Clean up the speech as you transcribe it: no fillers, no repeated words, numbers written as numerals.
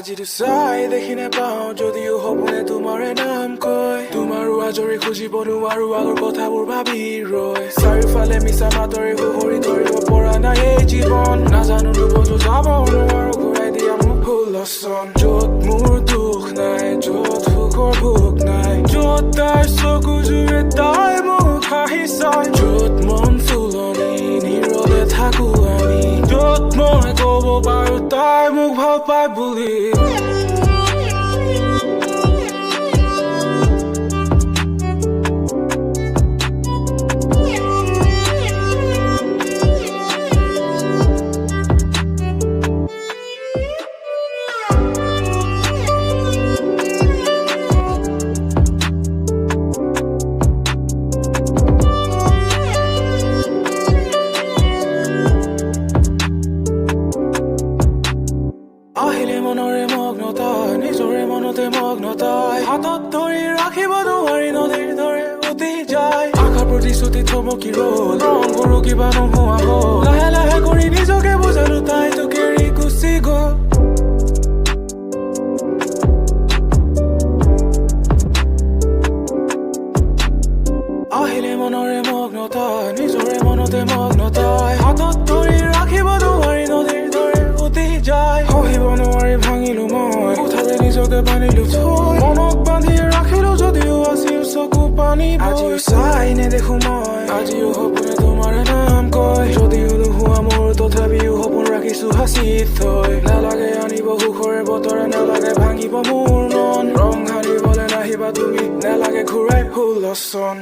আজিতো চাই দেখি নেপাওঁ যদিও সপোনে তোমাৰে নাম কয় তোমাৰো আজৰি খুজিব নোৱাৰো আগৰ কথাবোৰ ভাবি ৰয় চাৰিওফালে মিছা মাতৰে সুহৰি ধৰিব পৰা নাই এই জীৱন নাজানো দুবছৰ যাব নোৱাৰো ঘূৰাই দিয়া মোক ভুলচন য'ত মোৰ দুখ নাই য'ত সুখৰ ভোক নাই য'ত তাইৰ চকু জুৰে তাই মোক হাঁহি চাই য'ত মন ফুলনি নীৰৱে থাকো আমি য'ত মই ক'ব পাৰো তাই মোক ভাল পাই বুলি আহিলে মনৰে মগ্নতাই নিজৰে মনতে মগ্নতাই হাতত ধৰি ৰাখিব নোৱাৰি নদীৰ দৰে উটি যায় আশাৰ প্ৰতিশ্ৰুতি থমকি ৰ'ল ৰংবোৰো কিবা নোহোৱা হ'ল লাহে লাহে কৰি নিজকে বুজালো তাই তোক এৰি গুচি গ'ল আহিলে মনৰে মগ্নতাই নিজৰে মনতে মগ্নতাই হাতত ধৰি ৰাখিব নোৱাৰি নদীৰ দৰে উটি যায় সহিব নোৱাৰি ভাঙিলো মই কোঠাতে নিজকে বান্ধিলো থৈ মনক বান্ধি ৰাখিলো যদিও আছিল চকু পানী আজিও চাই নেদেখো মই আজিও সপোনে তোমাৰ নাম কয় যদিও নোহোৱা মোৰ তথাপিও সপোন ৰাখিছো সাঁচি থৈ নালাগে আনিব সুখৰে বতৰে নালাগে ভাঙিব মোৰ মন ৰং সানিবলৈ নাহিবা তুমি নালাগে ঘূৰাই হুলস্থন